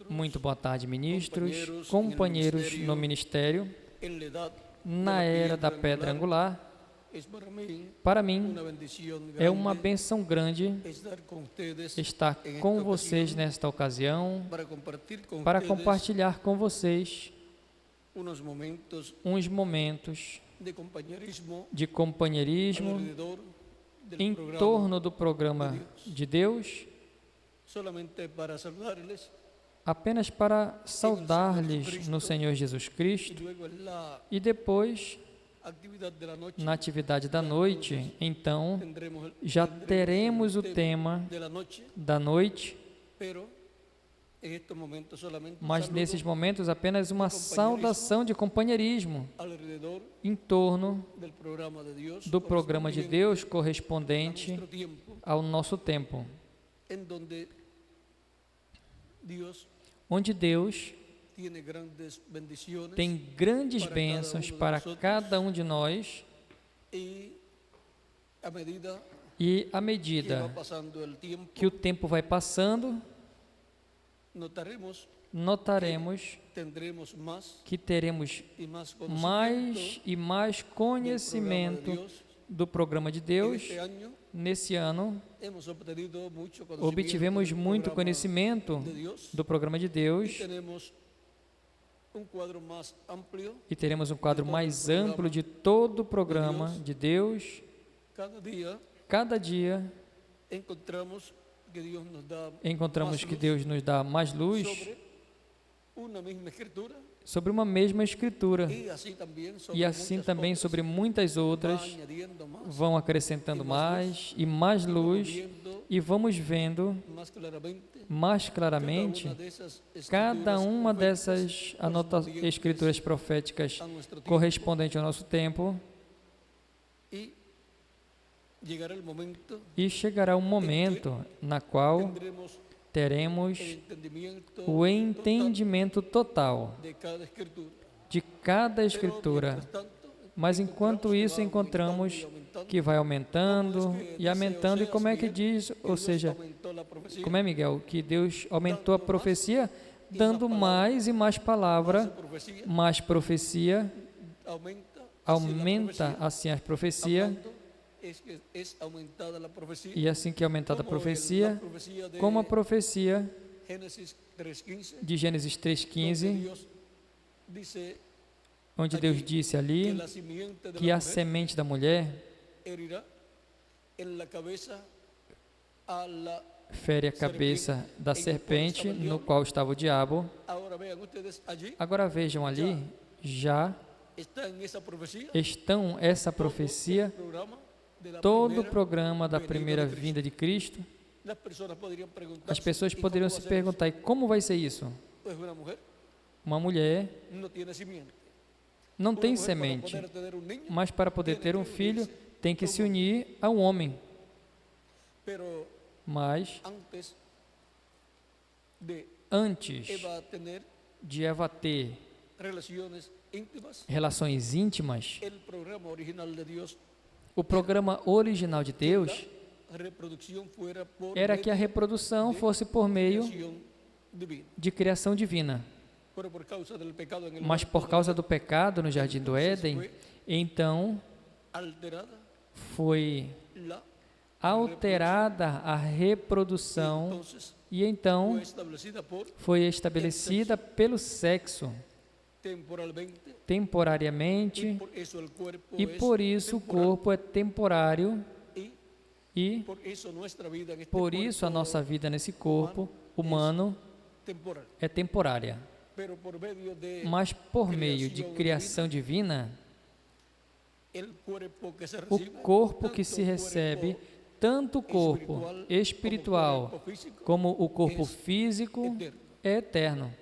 Muito boa tarde, ministros, companheiros no ministério. Na era da pedra angular, para mim é uma bênção grande estar com vocês nesta ocasião para compartilhar com vocês uns momentos de companheirismo em torno do programa de Deus, apenas para saudar-lhes no Senhor Jesus Cristo, e depois, na atividade da noite, então, já teremos o tema da noite, mas nesses momentos apenas uma saudação de companheirismo em torno do programa de Deus correspondente ao nosso tempo, onde Deus tem grandes bênçãos para cada um de nós, e à medida que o tempo vai passando, notaremos que teremos mais e mais conhecimento do programa de Deus. Nesse ano, obtivemos muito conhecimento do programa de Deus e teremos um quadro mais amplo de todo o programa de Deus. Cada dia, encontramos que Deus nos dá mais luz sobre uma mesma escritura, e assim também sobre muitas outras, vão acrescentando mais e mais luz, e vamos vendo mais claramente cada uma dessas escrituras proféticas correspondente ao nosso tempo, e chegará um momento na qual teremos o entendimento total de cada escritura. Mas enquanto isso, encontramos que vai aumentando e aumentando. E como é que diz, ou seja, como é, Miguel, que Deus aumentou a profecia, dando mais e mais palavra, mais profecia, aumenta assim a profecia. E assim que é aumentada a profecia, como a profecia de Gênesis 3,15, onde Deus disse ali que a semente da mulher fere a cabeça da serpente, no qual estava o diabo. Agora vejam ali, já estão essa profecia, todo o programa da primeira vinda de Cristo. As pessoas poderiam se perguntar: e como vai ser isso? Uma mulher não tem semente, mas para poder ter um filho tem que se unir a um homem. Mas antes de Eva ter relações íntimas, o programa original de Deus era que a reprodução fosse por meio de criação divina. Mas por causa do pecado no Jardim do Éden, então foi alterada a reprodução, e então foi estabelecida pelo sexo, temporariamente, e por isso o corpo é temporário, e por isso a nossa vida nesse corpo humano é temporária. Mas por meio de criação divina, o corpo que se recebe, tanto o corpo espiritual como o corpo físico, é eterno.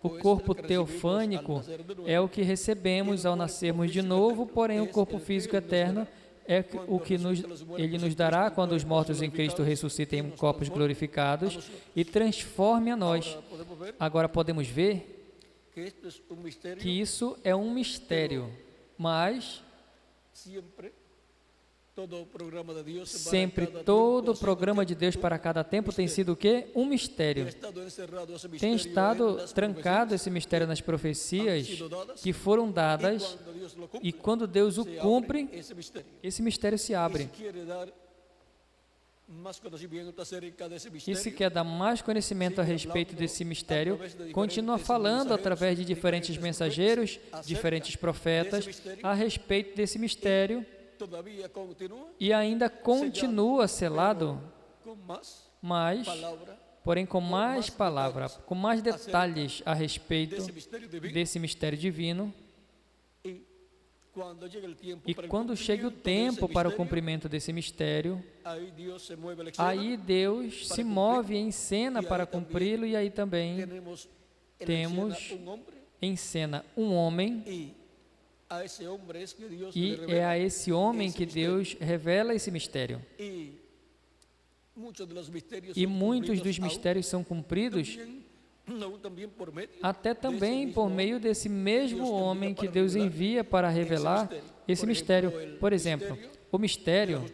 O corpo teofânico é o que recebemos ao nascermos de novo, porém o corpo físico eterno é o que Ele nos dará quando os mortos em Cristo ressuscitem em corpos glorificados e transforme a nós. Agora podemos ver que isso é um mistério, mas Sempre todo o programa de Deus para cada tempo tem sido o quê? Um mistério. Tem estado trancado esse mistério nas profecias que foram dadas, e quando Deus o cumpre, esse mistério se abre. E se quer dar mais conhecimento a respeito desse mistério, continua falando através de diferentes mensageiros, diferentes profetas, a respeito desse mistério, e ainda continua selado, porém com mais palavra, com mais detalhes a respeito desse mistério divino. E quando chega o tempo para o cumprimento desse mistério, aí Deus se move em cena para cumpri-lo, e aí também temos em cena um homem, e é a esse homem que Deus revela esse mistério. E muitos dos mistérios são cumpridos até também por meio desse mesmo homem que Deus envia para revelar esse mistério. Por exemplo, o mistério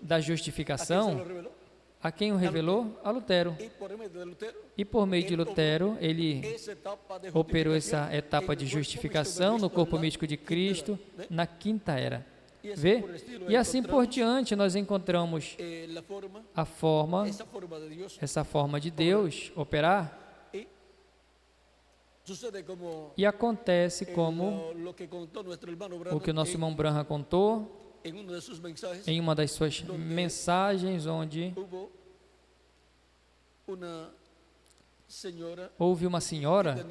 da justificação, a quem o revelou? A Lutero. E por meio de Lutero, ele operou essa etapa de justificação no corpo místico de Cristo na quinta era. Vê? E assim por diante nós encontramos a forma, essa forma de Deus operar. E acontece como o que o nosso irmão Branham contou em uma das suas mensagens, onde houve uma senhora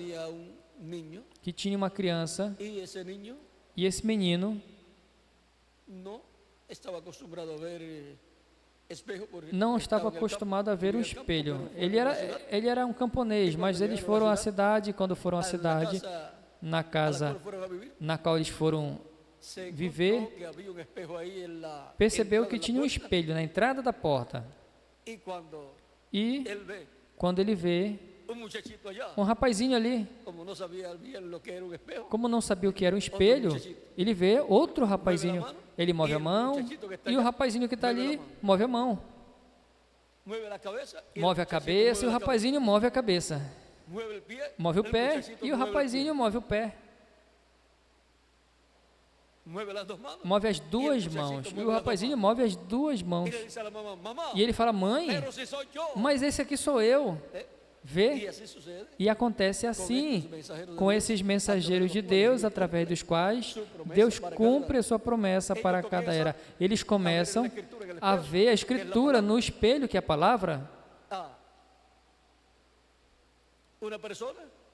que tinha uma criança, e esse menino não estava acostumado a ver um espelho. Ele era um camponês, mas eles foram à cidade. Quando foram à cidade, na casa na qual eles foram viver, percebeu que tinha um espelho na entrada da porta. E quando ele vê um rapazinho ali, como não sabia o que era um espelho, ele vê outro rapazinho. Ele move a mão, e o rapazinho que está ali move a mão. Move a cabeça, e o rapazinho move a cabeça. Move o pé, e o rapazinho move o pé. Move as duas mãos, e o rapazinho move as duas mãos. E ele fala: mãe, mas esse aqui sou eu. Vê? E acontece assim com esses mensageiros de Deus, através dos quais Deus cumpre a sua promessa para cada era. Eles começam a ver a Escritura no espelho, que é a palavra.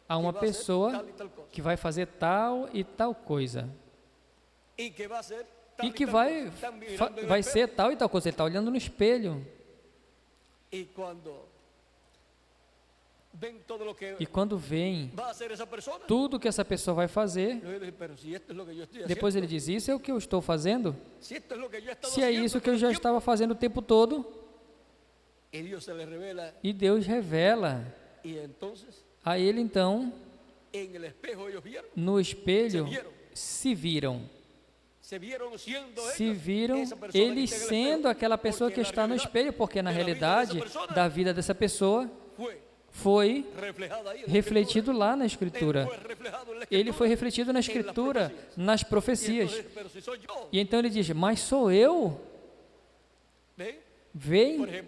Há uma pessoa que vai fazer tal e tal coisa, e que vai ser tal e tal coisa. Ele está olhando no espelho. E quando vem tudo que essa pessoa vai fazer, depois ele diz: isso é o que eu estou fazendo? Se é isso que eu já estava fazendo o tempo todo. E Deus revela a ele. Então, no espelho, se viram eles sendo aquela pessoa que está no espelho, porque na realidade da vida dessa pessoa foi refletido lá na Escritura. Ele foi refletido na Escritura, nas profecias. E então ele diz: mas sou eu? Vem,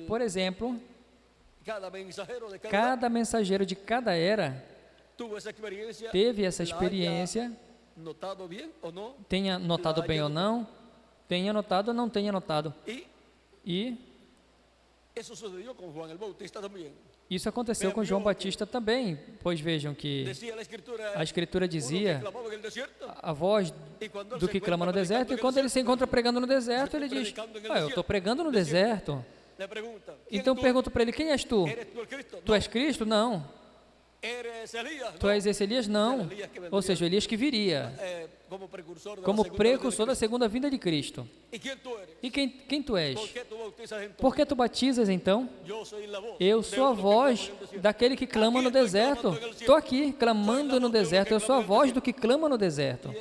por exemplo, cada mensageiro de cada era teve essa experiência, tenha notado bem ou não, tenha notado ou não tenha notado. E isso aconteceu com João Batista também, pois vejam que a Escritura dizia: a voz do que clama no deserto, e quando ele se encontra pregando no deserto, ele diz: eu estou pregando no deserto. Então pergunto para ele: quem és tu? Tu és Cristo? Não. Tu és esse Elias? Não. Ou seja, o Elias que viria. como precursor da segunda vinda de Cristo. E quem tu és? Por que tu batizas então? Eu sou a voz daquele que clama no deserto. Estou aqui clamando no deserto. Eu sou a voz do que clama no deserto.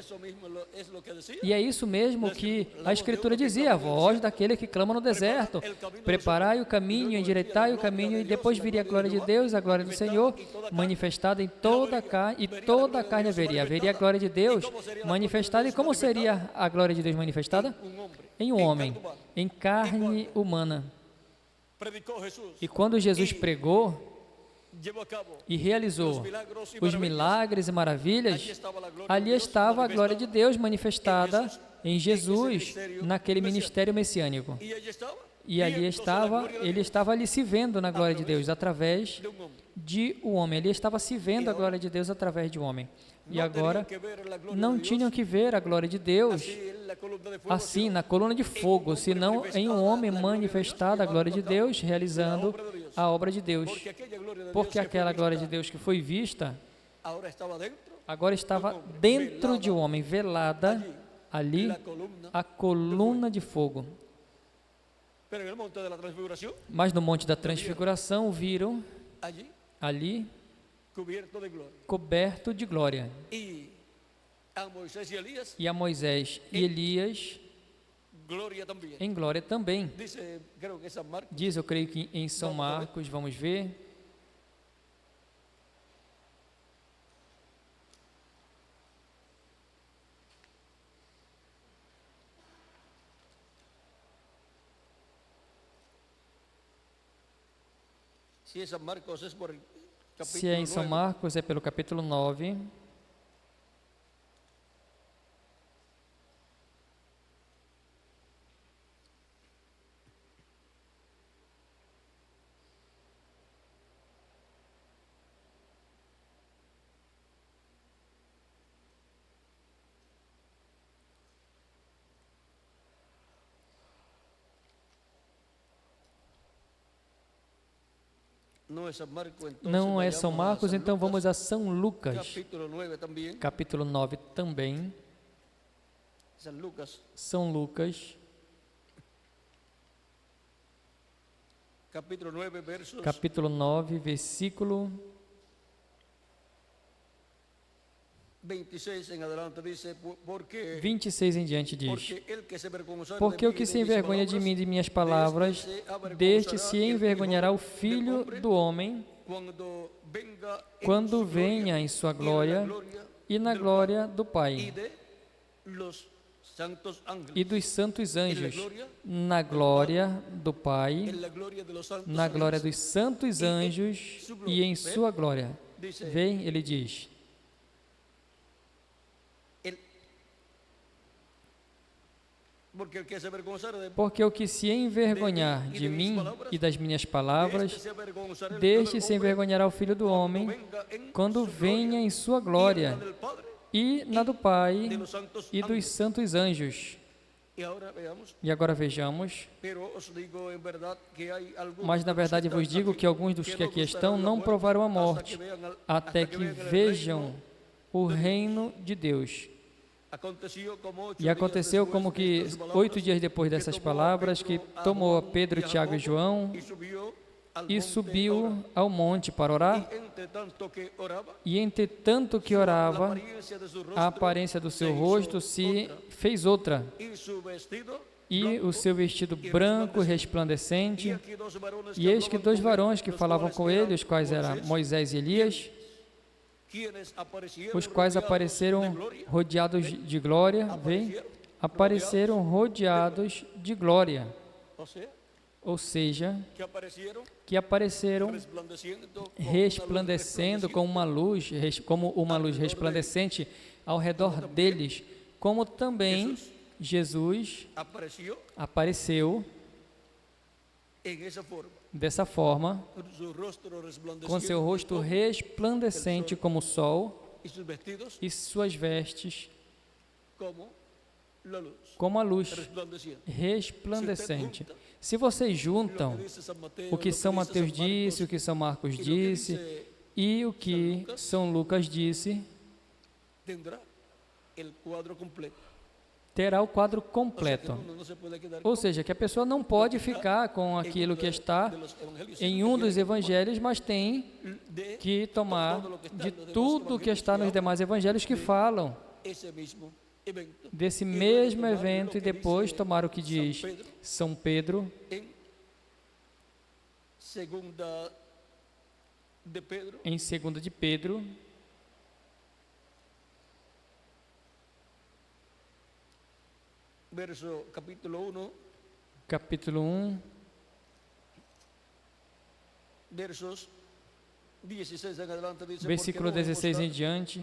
E é isso mesmo que a Escritura dizia, a voz daquele que clama no deserto. Preparai o caminho, endireitai o caminho, e depois viria a glória de Deus, a glória do Senhor, manifestada em toda a carne, e toda a carne haveria. Haveria a glória de Deus manifestada. E como seria a glória de Deus manifestada? Em um homem, em carne humana. E quando Jesus pregou e realizou os milagres e maravilhas, ali estava a glória de Deus manifestada em Jesus, naquele ministério messiânico. E ali estava, ele estava ali se vendo na glória de Deus através de um homem. Ele estava se vendo a glória de Deus através de um homem. E agora não tinham que ver a glória de Deus assim, na coluna de fogo, senão em um homem manifestada a glória de Deus, realizando a obra de Deus. Porque aquela glória de Deus que foi vista, agora estava dentro de um homem, velada ali, a coluna de fogo. Mas no Monte da Transfiguração viram ali coberto de glória. E a Moisés e Elias em glória também. Diz, eu creio que em São Marcos, vamos ver. Se é em São Marcos, é pelo capítulo 9. Não é São Marcos, então vamos a São Lucas, capítulo 9 também. São Lucas, capítulo 9, versículo 26 em diante diz: porque o que se envergonha de mim e de minhas palavras, deste se envergonhará o Filho do Homem, quando venha em sua glória e na glória do Pai e dos santos anjos, na glória do Pai, na glória dos santos anjos e em sua glória. Vem, ele diz. Porque o que se envergonhar de mim e das minhas palavras, deste se envergonhará o Filho do Homem, quando venha em sua glória, e na do Pai e dos santos anjos. E agora vejamos. Mas na verdade vos digo que alguns dos que aqui estão não provaram a morte, até que vejam o reino de Deus. E aconteceu como que 8 dias depois dessas palavras, que tomou Pedro, Tiago e João e subiu ao monte para orar. E entre tanto que orava, a aparência do seu rosto se fez outra, e o seu vestido branco resplandecente. E eis que 2 varões que falavam com ele, os quais eram Moisés e Elias, os quais apareceram rodeados de glória, apareceram rodeados de glória, ou seja, que apareceram resplandecendo como uma luz resplandecente ao redor deles, como também Jesus apareceu dessa forma, com seu rosto resplandecente como o sol e suas vestes como a luz resplandecente. Se vocês juntam o que São Mateus disse, o que São Marcos disse e o que São Lucas disse, terá o quadro completo. Ou seja, que a pessoa não pode ficar com aquilo que está em um dos evangelhos, mas tem que tomar de tudo que está nos demais evangelhos que falam desse mesmo evento e depois tomar o que diz São Pedro em 2 de Pedro, capítulo 1, versículo 16 em diante.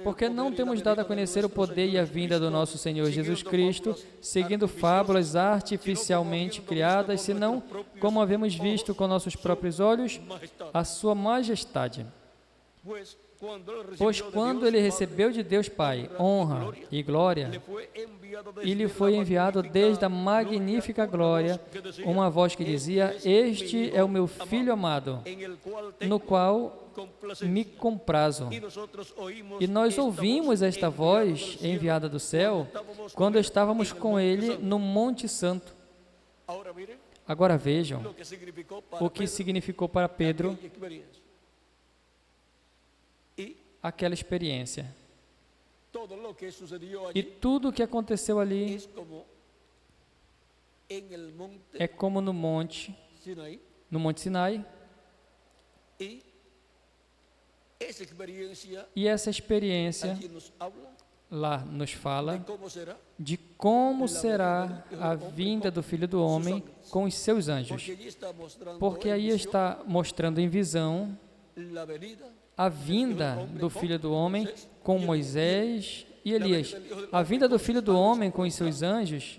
Porque não temos dado a conhecer o poder e a vinda do nosso Senhor Jesus Cristo, seguindo fábulas artificialmente criadas, senão, como havemos visto com nossos próprios olhos, a sua majestade. Pois quando ele recebeu de Deus Pai honra e glória, e lhe foi enviado desde a magnífica glória uma voz que dizia: Este é o meu Filho amado, no qual me comprazo. E nós ouvimos esta voz enviada do céu quando estávamos com ele no Monte Santo. Agora vejam o que significou para Pedro aquela experiência. E tudo o que aconteceu ali é como no Monte Sinai. E essa experiência lá nos fala de como será a vinda do Filho do Homem com os seus anjos. Porque aí está mostrando em visão a vinda do Filho do Homem com Moisés e Elias. A vinda do Filho do Homem com os seus anjos,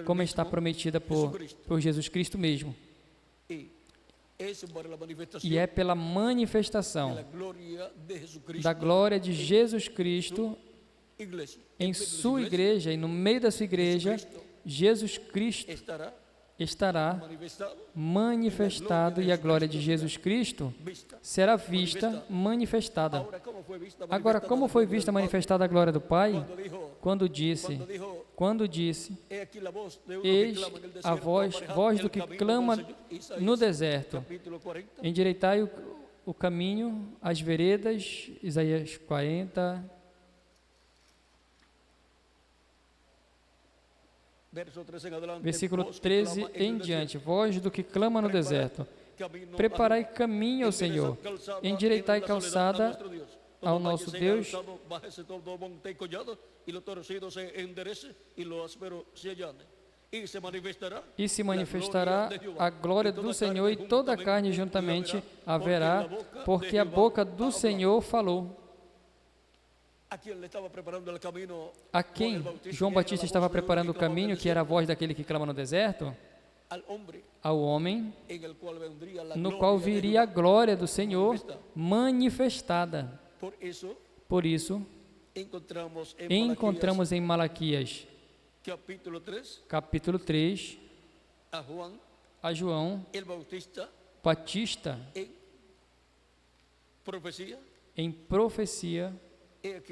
como está prometida por Jesus Cristo mesmo. E é pela manifestação da glória de Jesus Cristo em sua igreja, e no meio da sua igreja, Jesus Cristo estará manifestado, e a glória de Jesus Cristo será vista, manifestada. Agora, como foi vista, manifestada a glória do Pai? Quando disse, eis a voz do que clama no deserto, endireitai o caminho, as veredas, Isaías 40, versículo 13 em diante, voz do que clama no deserto, preparai caminho ao Senhor, endireitai calçada ao nosso Deus, e se manifestará a glória do Senhor, e toda a carne juntamente haverá, porque a boca do Senhor falou. A quem João Batista estava preparando o caminho, que era a voz daquele que clama no deserto? Ao homem no qual viria a glória do Senhor manifestada. Por isso, encontramos em Malaquias, capítulo 3, a João Batista em profecia: eis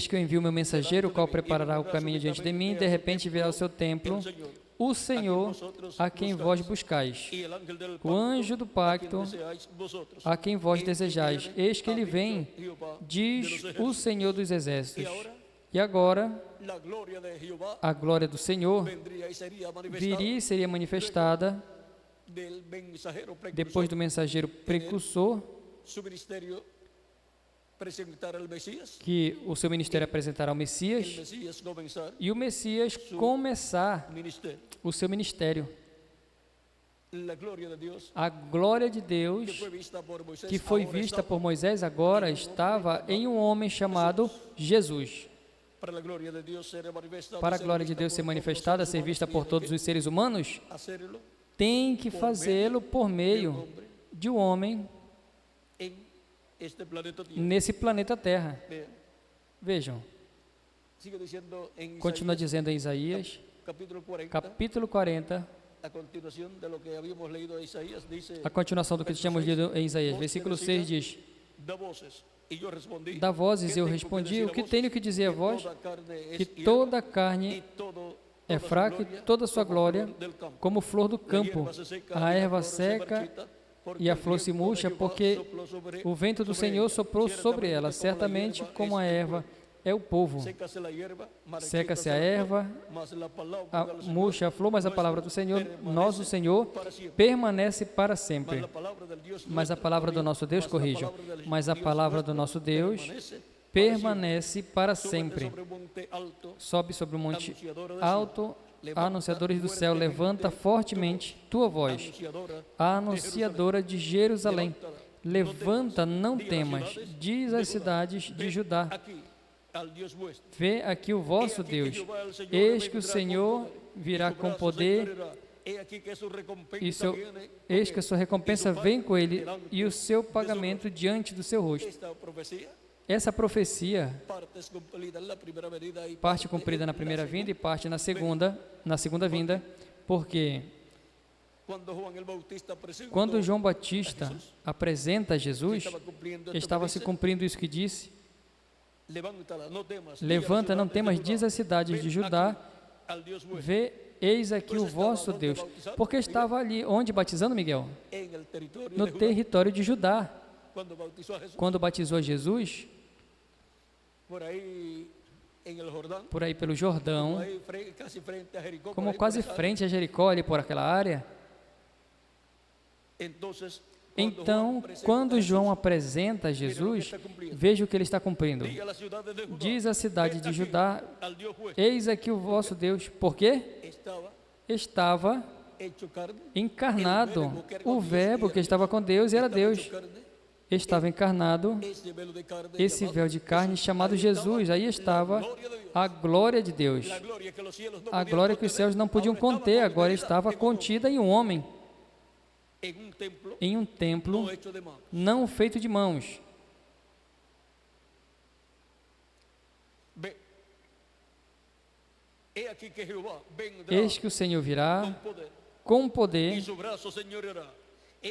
que eu envio meu mensageiro, o qual preparará o caminho diante de mim, e de repente virá ao seu templo o Senhor a quem vós buscais, o anjo do pacto a quem vós desejais. Eis que ele vem, diz o Senhor dos exércitos. E agora, a glória do Senhor viria e seria manifestada depois do mensageiro precursor, que o seu ministério apresentará o Messias, e o Messias começar o seu ministério. A glória de Deus, que foi vista por Moisés, agora estava em um homem chamado Jesus. Para a glória de Deus ser manifestada, ser vista por todos os seres humanos, tem que fazê-lo por meio de um homem nesse planeta Terra. Vejam, continua dizendo em Isaías, capítulo 40, A continuação do que tínhamos lido em Isaías, versículo 6 diz: dá vozes, eu respondi, o que tenho que dizer a vós? Que toda a carne é fraca e toda a sua glória como flor do campo. A erva seca e a flor se murcha, porque o vento do Senhor soprou sobre ela. Certamente, como a erva é o povo. Seca-se a erva, murcha a flor, mas a palavra do Senhor, nosso Senhor, permanece para sempre. Mas a palavra do nosso Deus, corrijo, mas a palavra do nosso Deus permanece para sempre. Sobe sobre o monte alto, anunciadores do céu, levanta fortemente tua voz, a anunciadora de Jerusalém. Levanta, não temas, diz às cidades de Judá. Vê aqui o vosso Deus. Eis que o Senhor virá com poder, eis que a sua recompensa vem com ele e o seu pagamento diante do seu rosto. Essa profecia, parte cumprida na primeira vinda e parte na segunda vinda, porque quando João Batista apresenta Jesus, estava se cumprindo isso que disse: levanta, não temas, diz às cidades de Judá, vê, eis aqui o vosso Deus. Porque estava ali, onde batizando, Miguel? No território de Judá. Quando batizou Jesus, por aí pelo Jordão, como quase frente a Jericó, ali por aquela área. Então, quando João apresenta Jesus, veja o que ele está cumprindo. Diz a cidade de Judá, eis aqui o vosso Deus. Por quê? Estava encarnado. O verbo que estava com Deus era Deus. Estava encarnado esse véu de carne chamado Jesus. Aí estava a glória de Deus. A glória que os céus não podiam conter, agora estava contida em um homem, em um templo não feito de mãos. Eis que o Senhor virá com poder,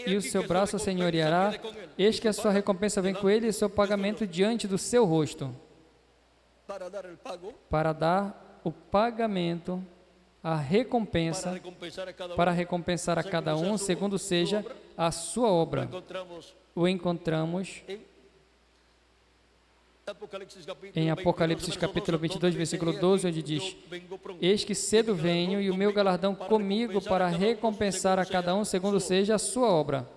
e o seu braço senhoreará. Eis que a sua recompensa vem com ele, e o seu pagamento diante do seu rosto. Para dar o pagamento, a recompensa, para recompensar a cada um, segundo seja a sua obra. O encontramos em Apocalipse capítulo 22, versículo 12, onde diz: eis que cedo venho, e o meu galardão comigo, para recompensar a cada um, segundo seja a sua obra.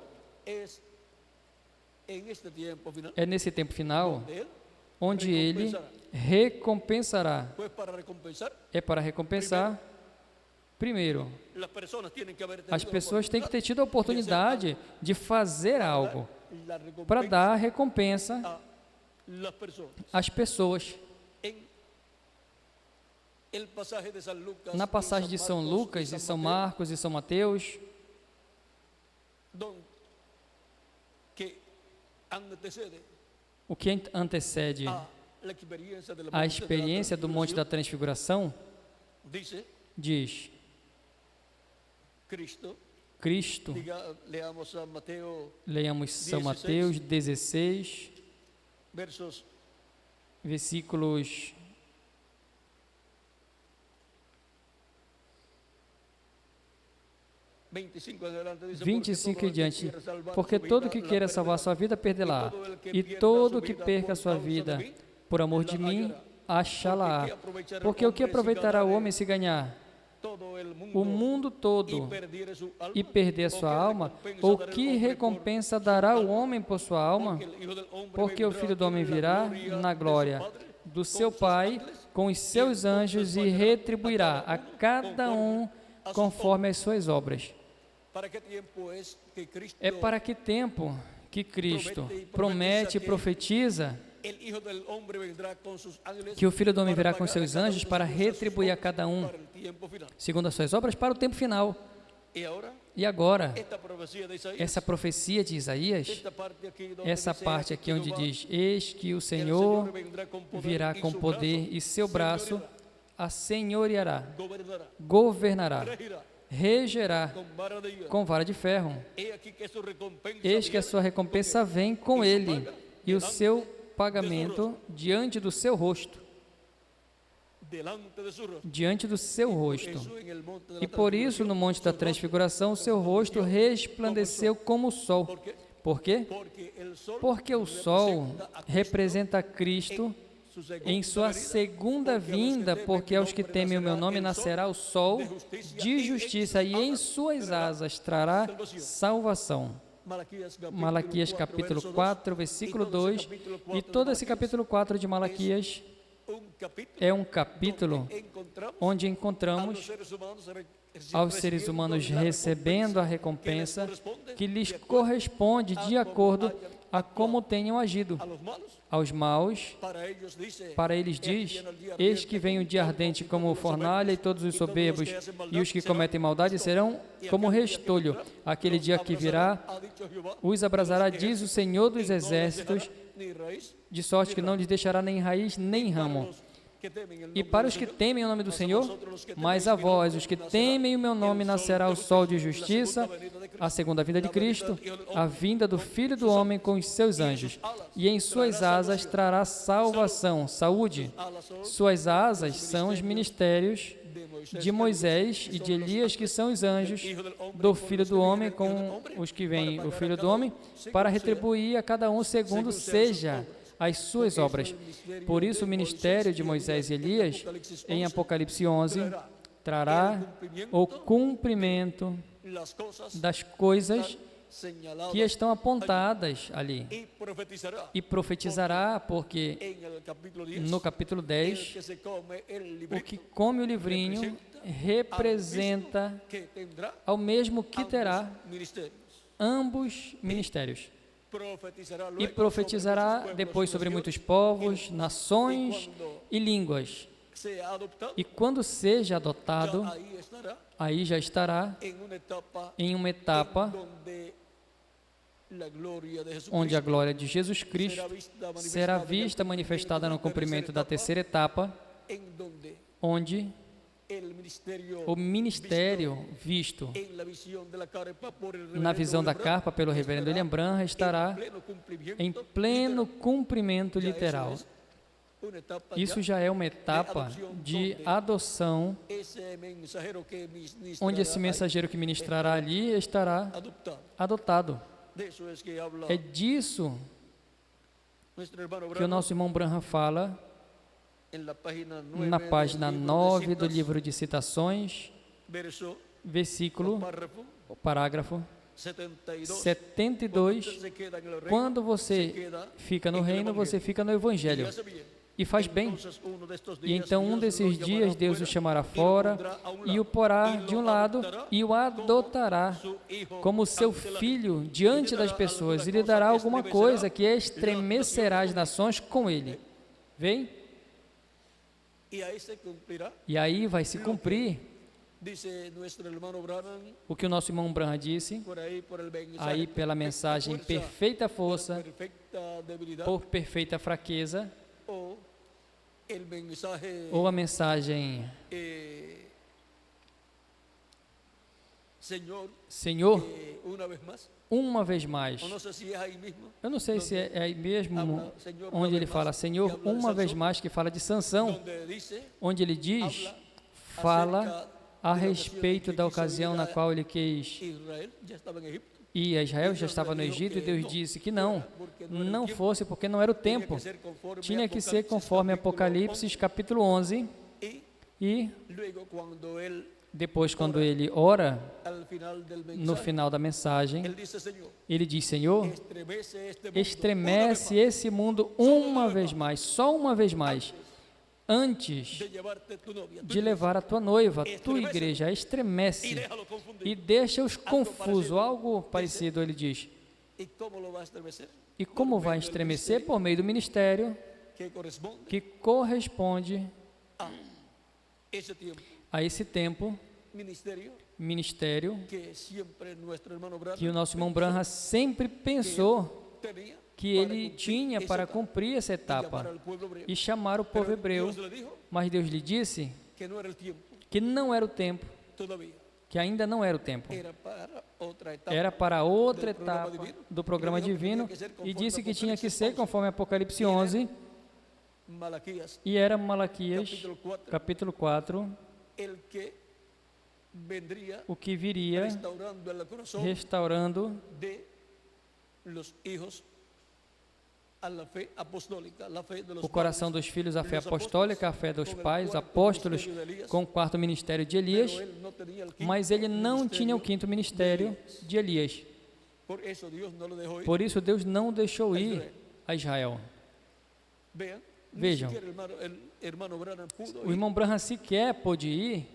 É nesse tempo final, onde ele recompensará. É para recompensar. Primeiro, as pessoas têm que ter tido a oportunidade de fazer algo para dar a recompensa às pessoas. Na passagem de São Lucas, e São Marcos e São Mateus, o que antecede a experiência do Monte da Transfiguração, diz: Cristo, leamos São Mateus 16, versículos 25 em diante. Porque todo que queira salvar sua vida, perdê-la, e todo que perca a sua vida por amor de mim, achá-la. Porque o que aproveitará o homem se ganhar o mundo todo e perder a sua alma? Ou que recompensa dará o homem por sua alma? Porque o Filho do Homem virá na glória do seu Pai com os seus anjos e retribuirá a cada um conforme as suas obras. É para que tempo que Cristo promete e profetiza que o Filho do Homem virá com seus anjos para retribuir a cada um segundo as suas obras para o tempo final. E agora, essa profecia de Isaías, essa parte aqui onde diz: eis que o Senhor virá com poder e seu braço assenhoreará, governará, regerá com vara de ferro. Eis que a sua recompensa vem com ele, e o seu pagamento diante do seu rosto. Diante do seu rosto. E por isso, no Monte da Transfiguração, o seu rosto resplandeceu como o sol. Por quê? Porque o sol representa Cristo em sua segunda vinda, porque aos que temem o meu nome nascerá o sol de justiça, e em suas asas trará salvação. Malaquias capítulo 4, versículo 2, e todo esse capítulo 4 de Malaquias é um capítulo onde encontramos aos seres humanos recebendo a recompensa que lhes corresponde de acordo a como tenham agido. Aos maus, para eles diz: eis que vem o dia ardente como fornalha, e todos os soberbos e os que cometem maldade serão como restolho. Aquele dia que virá os abrasará, diz o Senhor dos Exércitos, de sorte que não lhes deixará nem raiz nem ramo. E para os que temem o nome do Senhor, mas a vós, os que temem o meu nome, nascerá o sol de justiça, a segunda vinda de Cristo, a vinda do Filho do Homem com os seus anjos. E em suas asas trará salvação, saúde. Suas asas são os ministérios de Moisés e de Elias, que são os anjos do Filho do Homem, com os que vêm o Filho do Homem, para retribuir a cada um segundo seja as suas obras. Por isso, o ministério de Moisés e Elias, em Apocalipse 11, trará o cumprimento das coisas que estão apontadas ali. E profetizará, porque no capítulo 10, o que come o livrinho representa ao mesmo que terá ambos ministérios. E profetizará depois sobre muitos povos, nações e línguas. E quando seja adotado, aí já estará em uma etapa onde a glória de Jesus Cristo será vista manifestada no cumprimento da terceira etapa, onde o ministério visto na visão da carpa pelo reverendo William Branham estará em pleno cumprimento literal. Isso já é uma etapa de adoção, onde esse mensageiro que ministrará ali estará adotado. É disso que o nosso irmão Branham fala na página 9 do livro de citações, versículo, parágrafo 72, quando você fica no reino, você fica no evangelho. E faz bem. E então um desses dias Deus o chamará fora e o porá de um lado e o adotará como seu filho diante das pessoas e lhe dará alguma coisa que estremecerá as nações com ele. Vem? E aí vai se cumprir o que o nosso irmão Branham disse, aí pela mensagem perfeita força, por perfeita fraqueza, ou a mensagem Senhor, uma vez mais. Eu não sei se é aí mesmo onde ele fala Senhor, uma vez mais, que fala de Sansão, onde ele diz, fala a respeito da ocasião na qual ele quis e Israel já estava no Egito, e Deus disse que não fosse, porque não era o tempo. Tinha que ser conforme Apocalipse capítulo 11. E depois, quando ele ora, no final da mensagem, ele diz, Senhor, estremece esse mundo uma vez mais, só uma vez mais, antes de levar a tua noiva, tua igreja, estremece e deixa-os confusos, algo parecido, ele diz. E como vai estremecer? Por meio do ministério que corresponde a esse tempo, ministério que o nosso irmão Branham sempre pensou que ele tinha para cumprir essa etapa e chamar o povo hebreu, mas Deus lhe disse que não era o tempo que ainda não era o tempo. Era para outra etapa do programa divino e disse que tinha que ser conforme Apocalipse 11 e era Malaquias, capítulo 4, o que viria restaurando o coração dos filhos, a fé apostólica, a fé dos pais, apóstolos, com o quarto ministério de Elias, mas ele não tinha o quinto ministério de Elias. Por isso Deus não deixou ir a Israel. Vejam, o irmão Branham sequer pôde ir,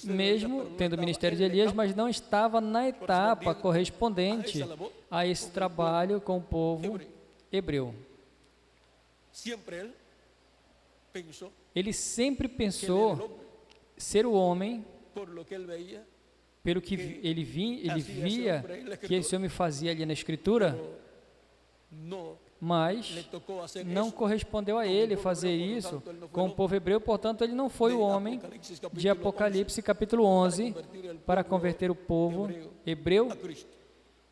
mesmo tendo o ministério de Elias, mas não estava na etapa correspondente a esse trabalho com o povo hebreu. Ele sempre pensou ser o homem, pelo que ele via que esse homem fazia ali na Escritura, mas não correspondeu a ele fazer isso com o povo hebreu, portanto ele não foi o homem de Apocalipse capítulo 11 para converter o povo hebreu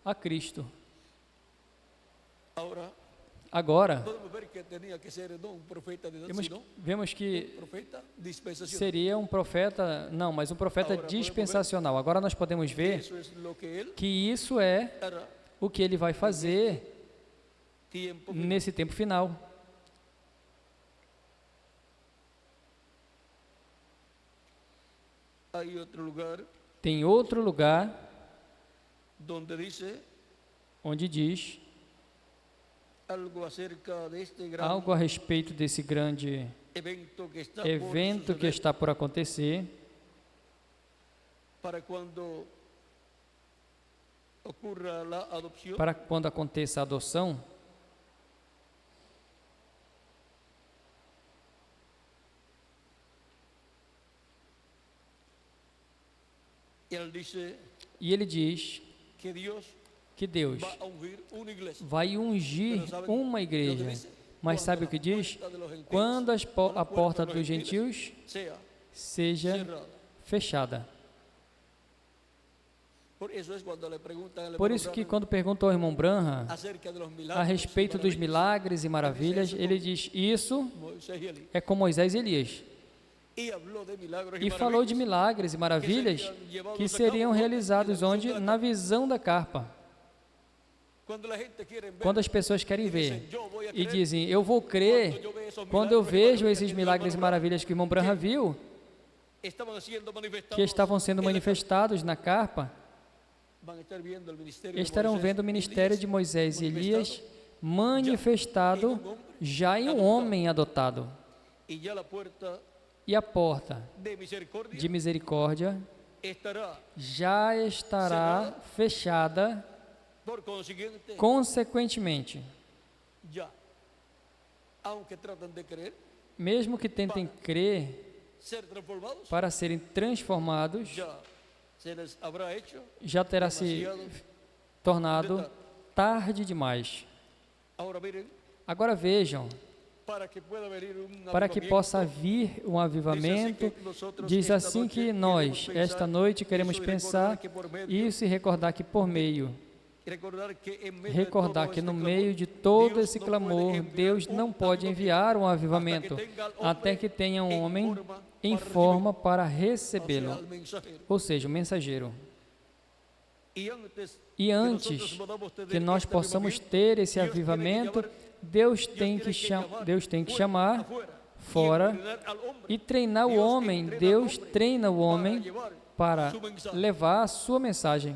a Cristo. Agora, vemos que seria um profeta, não, mas um profeta dispensacional. Agora nós podemos ver que isso é o que ele vai fazer nesse tempo final. Tem outro lugar onde diz algo a respeito desse grande evento que está por acontecer, para quando aconteça a adoção. E ele diz que Deus vai ungir uma igreja, mas sabe o que diz? Quando a porta dos gentios seja fechada. Por isso que quando perguntou ao irmão Branham a respeito dos milagres e maravilhas, ele diz, isso é com Moisés e Elias. E falou de milagres e maravilhas que seriam realizados onde? Na visão da carpa. Quando as pessoas querem ver e dizem, eu vou crer, quando eu vejo esses milagres e maravilhas que o irmão Branham viu, que estavam sendo manifestados na carpa, estarão vendo o ministério de Moisés e Elias manifestado já em um homem adotado. E a porta de misericórdia já estará fechada. Consequentemente, mesmo que tentem crer para serem transformados, já terá se tornado tarde demais. Agora vejam, para que possa vir um avivamento, diz assim que nós, esta noite, queremos pensar isso e recordar que por meio que no meio de todo esse clamor, Deus não pode enviar um avivamento até que tenha um homem em forma para recebê-lo, ou seja, o mensageiro. E antes que nós possamos ter esse avivamento, Deus tem que chamar fora e treinar o homem. Deus treina o homem para levar a sua mensagem.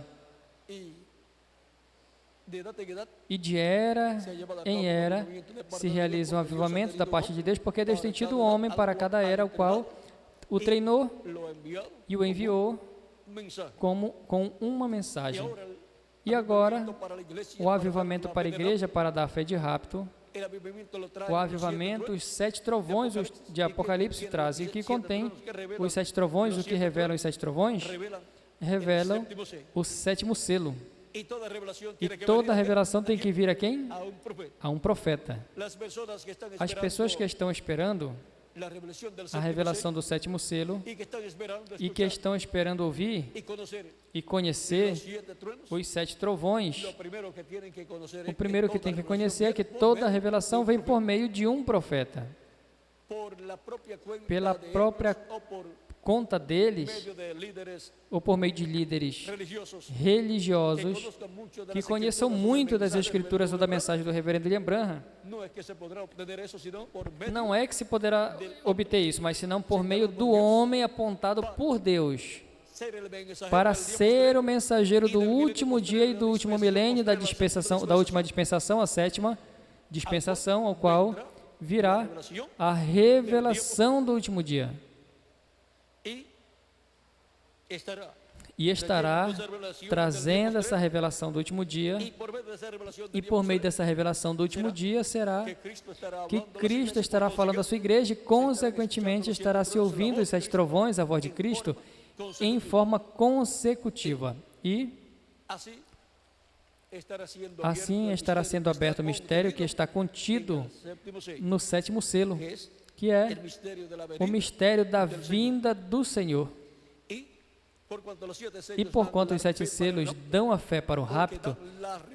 E de era em era se realiza um avivamento da parte de Deus, porque Deus tem tido um homem para cada era, o qual o treinou e o enviou com uma mensagem. E agora, o avivamento para a igreja, para dar fé de rapto, o avivamento, os 7 trovões de Apocalipse trazem, que contém os 7 trovões, o que revelam os 7 trovões, revelam o 7º selo. E toda revelação tem que vir a quem? A um profeta. As pessoas que estão esperando a revelação do sétimo selo e que estão esperando ouvir e conhecer os 7 trovões. O primeiro que tem que conhecer é que toda a revelação vem por meio de um profeta. Pela própria conta deles, ou por meio de líderes religiosos que conheçam muito das Escrituras ou da mensagem do reverendo William Branham. Não é que se poderá obter isso, mas senão por meio do homem apontado por Deus, para ser o mensageiro do último dia e do último milênio da dispensação, da última dispensação, a 7ª dispensação, ao qual virá a revelação do último dia. E estará trazendo essa revelação do último dia, e por meio dessa revelação do último dia será que Cristo estará falando à sua igreja e, consequentemente, estará se ouvindo os 7 trovões, a voz de Cristo, em forma consecutiva. E assim estará sendo aberto o mistério que está contido no 7º selo, que é o mistério da vinda do Senhor. E porquanto os 7 selos dão a fé para o rapto,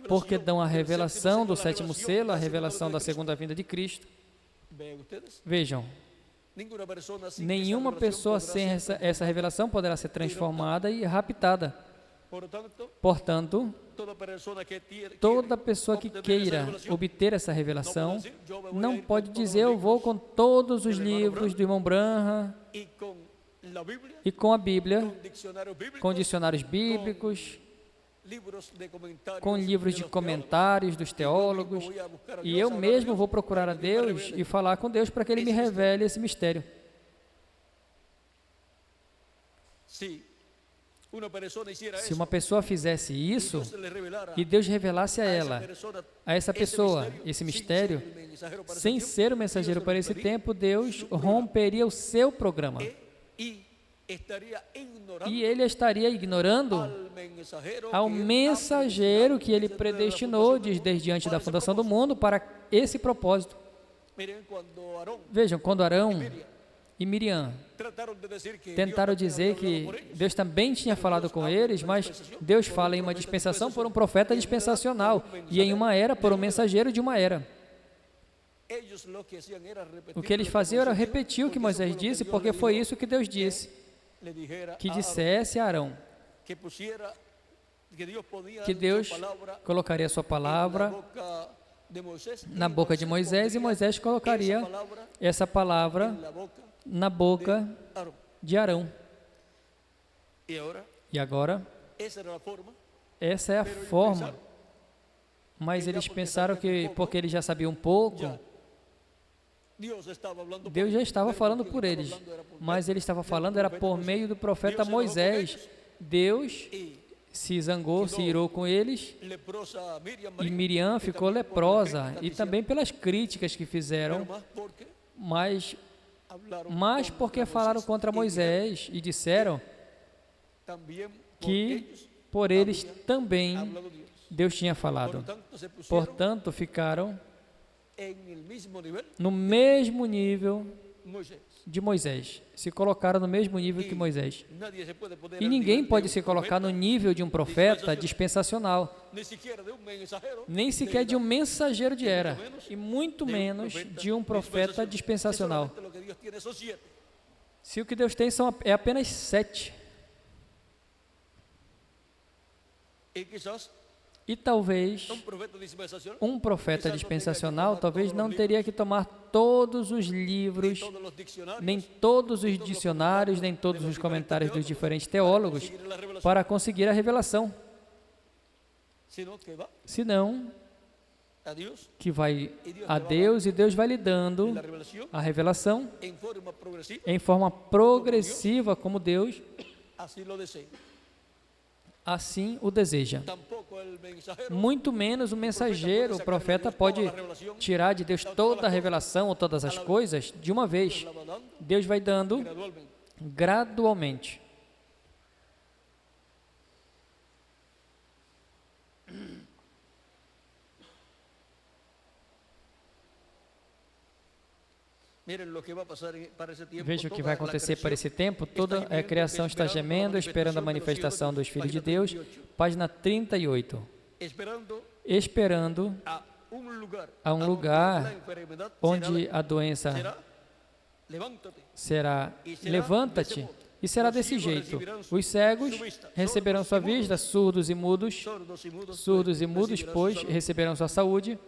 porque dão a revelação do 7º selo, a revelação da segunda vinda de Cristo. Vejam, nenhuma pessoa sem essa revelação poderá ser transformada e raptada. Portanto, toda pessoa que queira obter essa revelação não pode dizer: eu vou com todos os livros do irmão Branham e com a Bíblia, com dicionários bíblicos, com livros de comentários dos teólogos, e eu mesmo vou procurar a Deus e falar com Deus para que Ele me revele esse mistério. Se uma pessoa fizesse isso e Deus revelasse a ela, a essa pessoa, esse mistério, sem ser o mensageiro para esse tempo, Deus romperia o seu programa. E ele estaria ignorando ao mensageiro que ele predestinou desde antes da fundação do mundo para esse propósito. Vejam, quando Arão e Miriam tentaram dizer que Deus também tinha falado com eles, mas Deus fala em uma dispensação por um profeta dispensacional e em uma era por um mensageiro de uma era. O que eles faziam era repetir o que Moisés disse, porque foi isso que Deus disse, que dissesse a Arão que Deus colocaria a sua palavra na boca de Moisés e Moisés colocaria essa palavra na boca de Arão. E agora, essa é a forma, mas eles pensaram que porque eles já sabiam um pouco, Deus já estava falando por eles, mas Ele estava falando era por meio do profeta Moisés. Deus se zangou, se irou com eles, e Miriam ficou leprosa, e também pelas críticas que fizeram, mas porque falaram contra Moisés e disseram que por eles também Deus tinha falado. Portanto, ficaram no mesmo nível de Moisés. Se colocaram no mesmo nível que Moisés. E ninguém pode se colocar no nível de um profeta dispensacional, nem sequer de um mensageiro de era, e muito menos de um profeta dispensacional. Se o que Deus tem é apenas 7. E talvez um profeta dispensacional talvez não teria que tomar todos os livros, nem todos os dicionários, nem todos os comentários dos diferentes teólogos para conseguir a revelação. Senão, que vai a Deus e Deus vai lhe dando a revelação em forma progressiva, como Deus assim o deseja. Muito menos o mensageiro, o profeta, pode tirar de Deus toda a revelação ou todas as coisas de uma vez. Deus vai dando gradualmente. Veja o que vai acontecer para esse tempo. Toda a criação está gemendo, esperando a manifestação dos filhos de Deus. Página 38. Esperando a um lugar onde a doença será, levanta-te, e será desse jeito. Os cegos receberão sua vista, surdos e mudos, pois receberão sua saúde.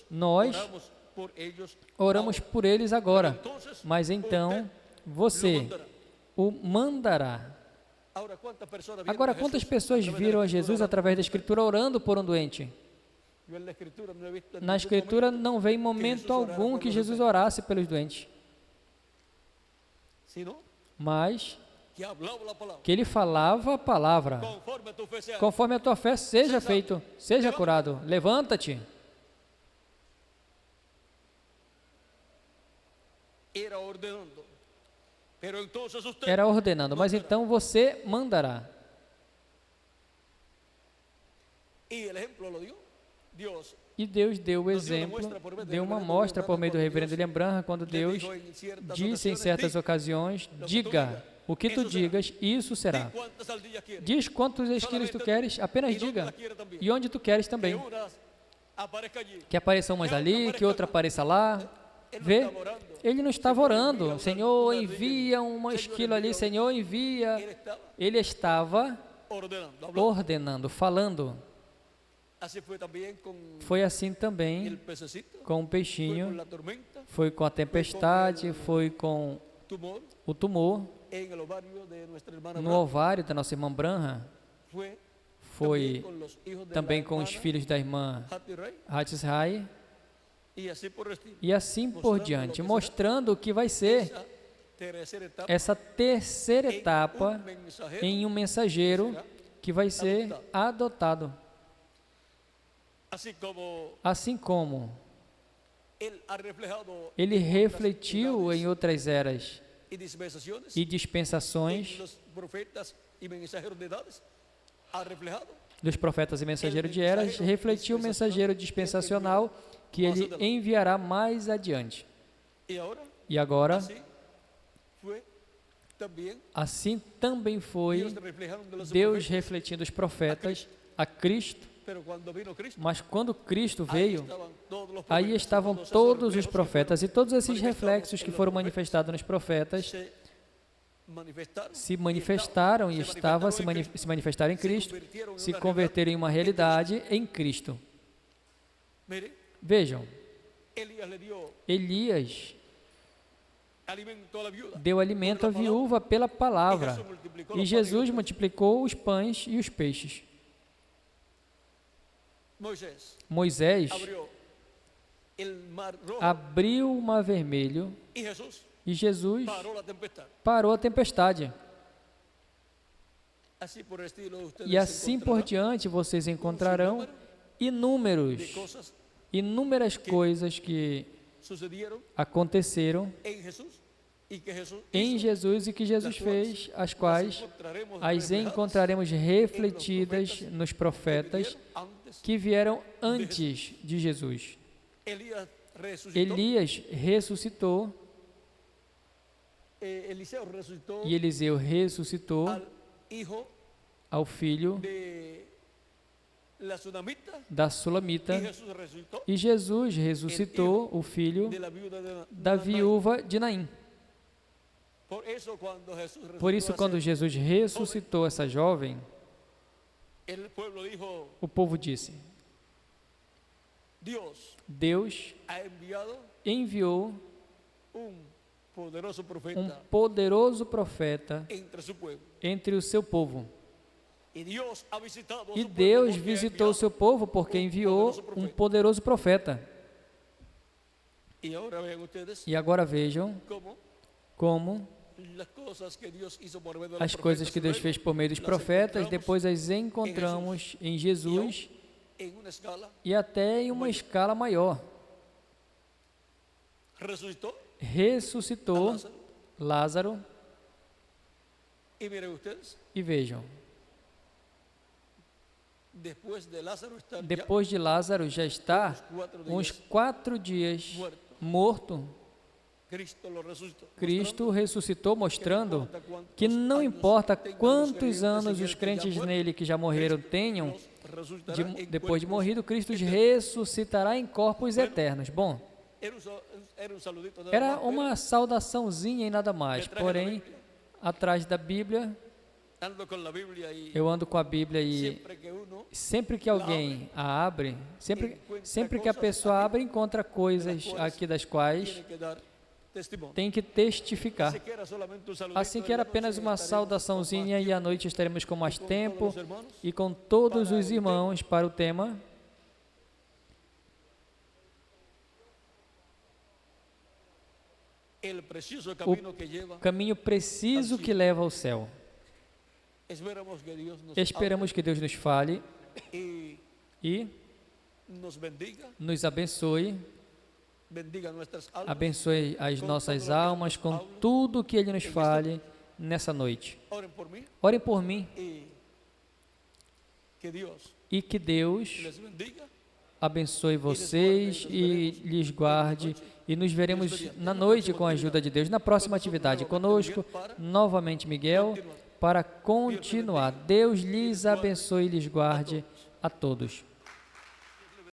Nós oramos por eles agora, mas então você o mandará. Agora, quantas pessoas viram a Jesus através da Escritura orando por um doente? Na Escritura não vem momento algum que Jesus orasse pelos doentes, mas que ele falava a palavra. Conforme a tua fé seja feito, seja curado. Levanta-te. Era ordenando, mas então você mandará. E Deus deu o exemplo, deu uma mostra por meio do reverendo William Branham, quando Deus disse em certas ocasiões: diga o que tu digas, isso será. Diz quantos esquilos tu queres, apenas diga. E onde tu queres também. Que apareça umas ali, que outra apareça lá. Vê? Ele não estava orando. Senhor, envia um esquilo ali. Senhor, envia. Ele estava ordenando, falando. Foi assim também com o peixinho. Foi com a tempestade. Foi com o tumor no ovário da nossa irmã Branham. Foi também com os filhos da irmã Hattis Rai. E assim por diante, mostrando o que vai ser essa terceira etapa em um mensageiro que vai ser adotado. Assim como ele refletiu em outras eras e dispensações dos profetas e mensageiros de eras, refletiu o mensageiro dispensacional que ele enviará mais adiante. E agora, assim também foi Deus refletindo os profetas a Cristo. Mas quando Cristo veio, aí estavam todos os profetas, e todos esses reflexos que foram manifestados nos profetas se manifestaram e estavam se manifestaram em Cristo, se converteram em uma realidade em Cristo. Vejam, Elias deu alimento à viúva pela palavra, e Jesus multiplicou os pães e os peixes. Moisés abriu o mar vermelho e Jesus parou a tempestade. E assim por diante vocês encontrarão inúmeras coisas que aconteceram em Jesus e que Jesus fez, as quais as encontraremos refletidas nos profetas que vieram antes de Jesus. Elias ressuscitou e Eliseu ressuscitou ao filho da Sulamita, e Jesus ressuscitou o filho da viúva de Naim. Por isso, quando Jesus ressuscitou essa jovem, o povo disse: Deus enviou um poderoso profeta entre o seu povo. E Deus visitou o seu povo porque enviou um poderoso profeta. E agora vejam como as coisas que Deus fez por meio dos profetas, depois as encontramos em Jesus e até em uma escala maior. Ressuscitou Lázaro. E vejam, depois de Lázaro já estar uns 4 dias morto, Cristo ressuscitou, mostrando que não importa quantos anos os crentes nele que já morreram tenham, depois de morrido, Cristo os ressuscitará em corpos eternos. Bom, era uma saudaçãozinha e nada mais, porém, atrás da Bíblia, eu ando com a Bíblia e sempre que alguém a abre, sempre que a pessoa abre, encontra coisas aqui das quais tem que testificar. Assim que era apenas uma saudaçãozinha, e à noite estaremos com mais tempo e com todos os irmãos para o tema o caminho preciso que leva ao céu. Esperamos que Deus nos fale e nos abençoe, abençoe as nossas almas com tudo que Ele nos fale nessa noite. Orem por mim e que Deus abençoe vocês e lhes guarde, e nos veremos na noite com a ajuda de Deus. Na próxima atividade conosco, novamente Miguel, para continuar. Deus lhes abençoe e lhes guarde a todos.